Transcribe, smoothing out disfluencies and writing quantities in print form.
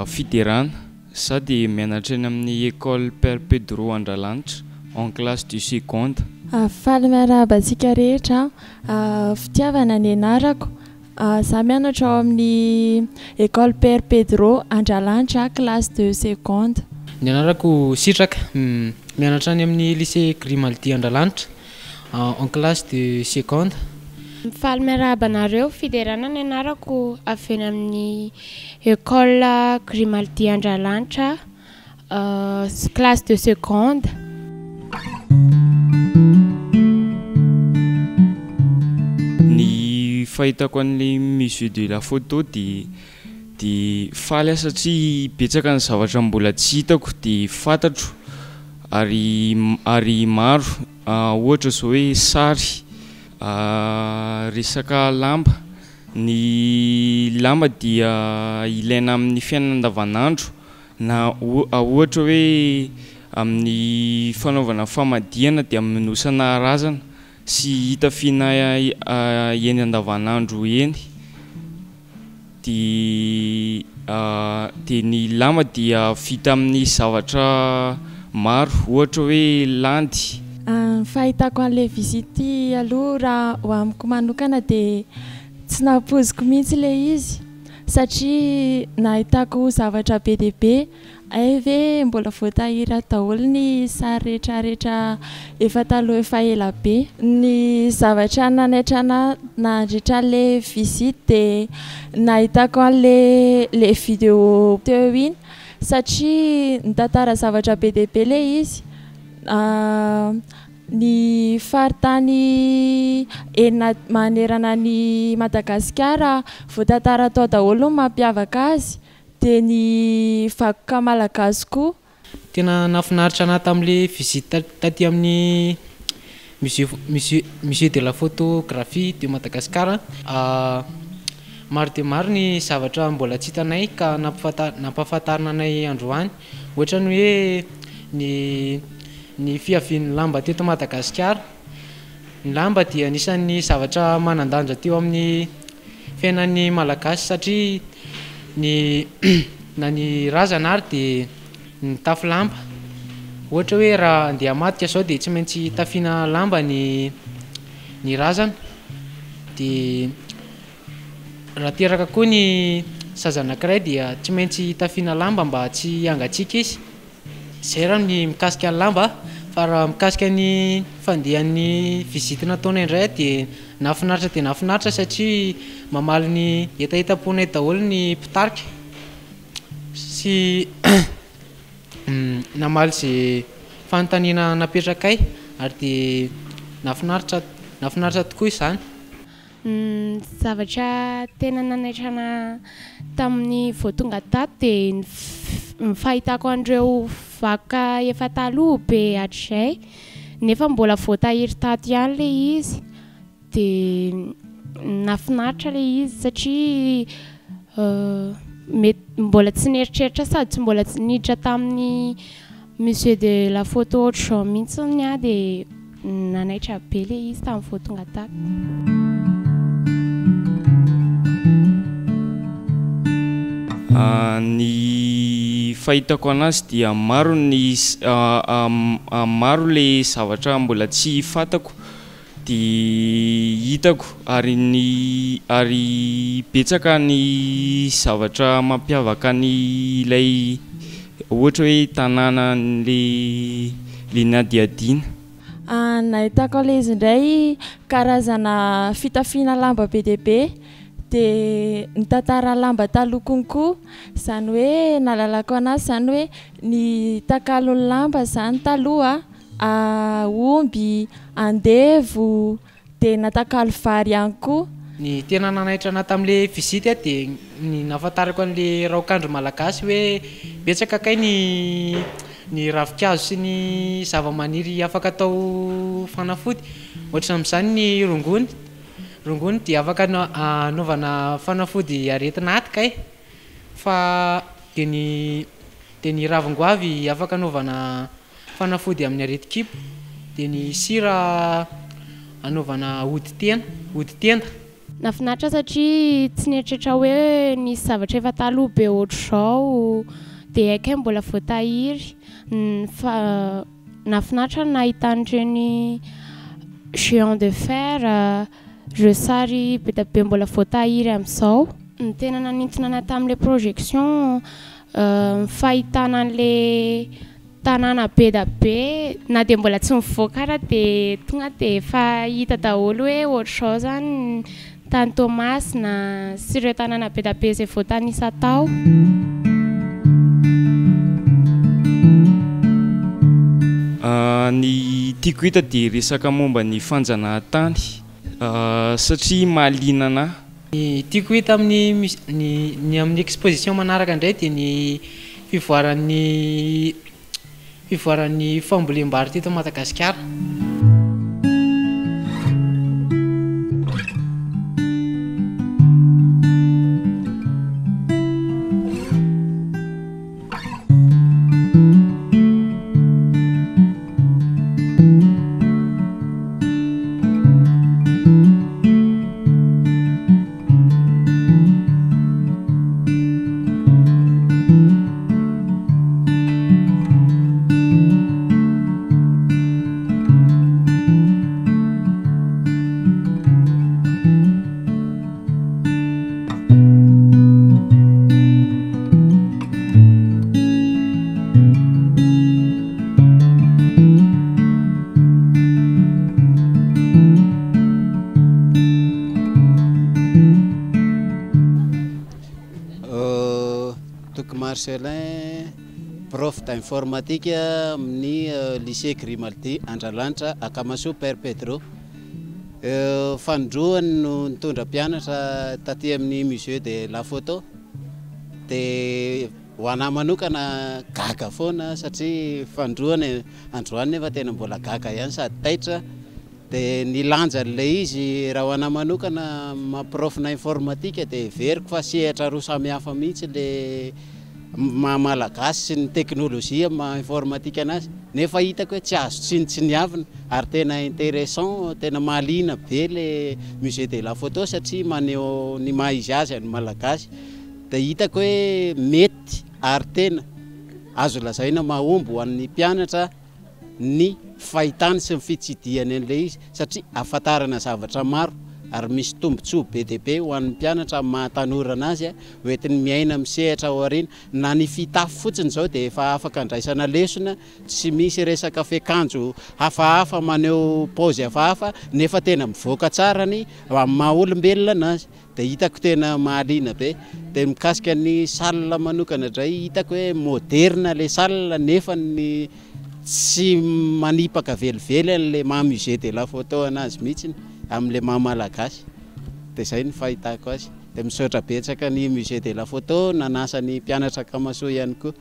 Fiderana, za dia mianatra eny amin'ny école Père Pedro Andralanitra en classe du seconde. Faly miarahaba antsika rehetra, fitiavana ny anarako. Za mianatra ao amin'ny école Père Pedro Andralanitra classe de seconde. Ny anarako Sitraka, mianatra any amin'ny lycée Grimaldi Andralanitra en classe de seconde. Faly miarahaba anareo, Fiderana ny anarako, avy eny amin'ny école Grimaldi Andralanitra classe de seconde. Ny fahitako an'ilay musée de la photo dia faly satria betsaka ny zavatra mbola tsy hitako dia fantatro ary maro, ohatra zao hoe sary, resaka lamba. Ny lamba dia ilaina amin'ny fiainana andavanandro, na ohatra hoe amin'ny fanaovana famadihana dia aminosana razana sy hitafiana eny andavanandro eny. Dia ny lamba dia vita amin'ny zavatra maro, ohatra hoe landy. Fahitako an'ilay visity aloha raha ho amiko manokana dia tsy nampoziko mihitsy ilay izy satria nahitako zavatra be dia be. Ve mbola voatahiry daholo ny sary rehetrarehetra efa taloha efa ela be. Ny zavatra nanaitra nandritra an'ilay visity dia nahitako an'ilay vidéo teo iny satria nitantara zavatra be dia be ilay izy. Ny faritany manerana ny Madagasikara voatantara tao daholo no mampiavaka azy, dia ny vakoka malagasy koa. Tena nafinaritra anahy tamin'ilay visite taty amin'ny musée de la photographie de Madagascar. Maro dia maro ny zavatra mbola tsy hitanay ka nampahafantarina anay androany, ohatra ny hoe ny fiavian'ny lamba teto Madagasikara. Ny lamba dia anisan'ny zavatra manan-danja teo amin'ny fiainan'ny malagasy satria na ny razana ary dia ny tafy lamba. Ohatra hoe raha andeha hamadika zao dia tsy maintsy tafiana lamba ny razana. Dia raha teraka koa ny zaza anankiray dia tsy maintsy tafiana lamba mba tsy hangatsiaka izy. Zay raha ny mikasika ny lamba. Fa raha mikasika ny fandehan'ny visite nataonay indray dia nafinaritra satria mamaly ny hetaheta-ponay daholo ny mpitarika sy namaly izay fanontaniana napetrakay ary dia nafinaritra tokoa izany. Zavatra tena nanaitrana tamin'ny voatonga tato dia ny fahitako an'ireo vakoka efa taloha be hatrizay nefa mbola voatahiry tato ihany ilay izy, dia nafinaritra ilay izy satria mbola tsy nieritreritra sady tsy mbola tsy niditra tamin'ny musée de la photo ohatr'izao mihitsy dia nanaitra be ilay izy tamin'ny voatonga tato. Ny fahitako anazy dia maro le zavatra mbola tsy fantako dia hitako ary betsaka ny zavatra mampiavaka ny ilay ohatra hoe tanàna le nadiadiana. Nahitako an'ilay izy indray karazana fitafiana lamba be dia be. Dia nitantara lamba taloha konkoa, izany hoe nahalalako anazy izany hoe ny takalon'ny lamba izany taloha, omby, andevo, dia natakalo vary ihany koa. Ny tena nanaitra anahy tamin'ilay visite dia ny nahafantarako an'ilay raokandro malagasy hoe betsaka kay ny ravin-kazo sy ny zavamaniry afaka atao fanafody, ohatra amin'izany ny rongony dia afaka anaovana fanafody aretina atika fa dia ny ravin-goavy afaka anaovana fanafody amin'ny areti-kibo, dia ny sira anaovana odi-tenda. nafinaritra satria tsy nieritreritra hoe nisy zavatra efa taloha be ohatr'izao dia haika mbola voatahiry. Nafinaritra nahita an'ireny géant de fer jeu sary be da be mbola voatahiry amin'izao. Ny tena nanintona ana tamin'ilay projection fahitana an'ilay tanàna be da be na dia mbola tsy mivoaka ara dia tonga dia efa hita daholo hoe ohatr'izao zany tany Tomasina sy ireo tanàna be da be izay voatanisa tao. Ny tiako hita dia resaka momba ny fanjanahantany satria mahaliana anahy. Ny tiako hita amin'ny exposition manaraka indray dia ny fivoaran'ny fambolem-bary teto Madagasikara. Marcelin, prof d'informatique amin'ny lycée Grimaldi Andralanitra Akamaso Père Pedro. Fandroany no nitondra mpianatra taty amin'ny musée de la photo dia ho anahy manokana gaga foana satria fandroany androany nefa tena mbola gaga ihany sady taitra. Dia nilanja an'ilay izy raha ho anahy manokana maha-profna informatique dia veriko fa sehatra roa samihafa mihitsy le malagasy sy ny teknôlôjia maha-informatique anazy nefa hitako hoe tsy azo tsiniavina ary tena intéressant, tena mahaliana be le musée de la photo satria maneho ny maha izy azy ny malagasy. Dia hitako hoe mety ary tena azo lazaina mahomby ho an'ny mpianatra ny fahitany sy ny fitsidiany an'ilay izy satria ahafantarana zavatra maro ary misy tombontsoa be dia be ho an'ny mpianatra mahatanora anazy hoentiny miaina misehatra ao aoriana. Na ny fitafy fotsiny izao dia efa afaka andraisana lesona, tsy misy resaka fiakanjo hafahafa maneho paozy hafahafa nefa tena mivoaka tsara ny maha olombelona anazy. Dia hitako tena mahaliana be. Dia mikasika ny salle manokana indray hitako hoe moderna le salle nefa ny tsy manipaka velively an'ilay maha musée de la photo anazy mihitsy amin'ilay maha malagasy. Dia izay ny fahitako azy. Dia misaotra betsaka ny musée de la photo nanasa ny mpianatra Akamaso ihany koa.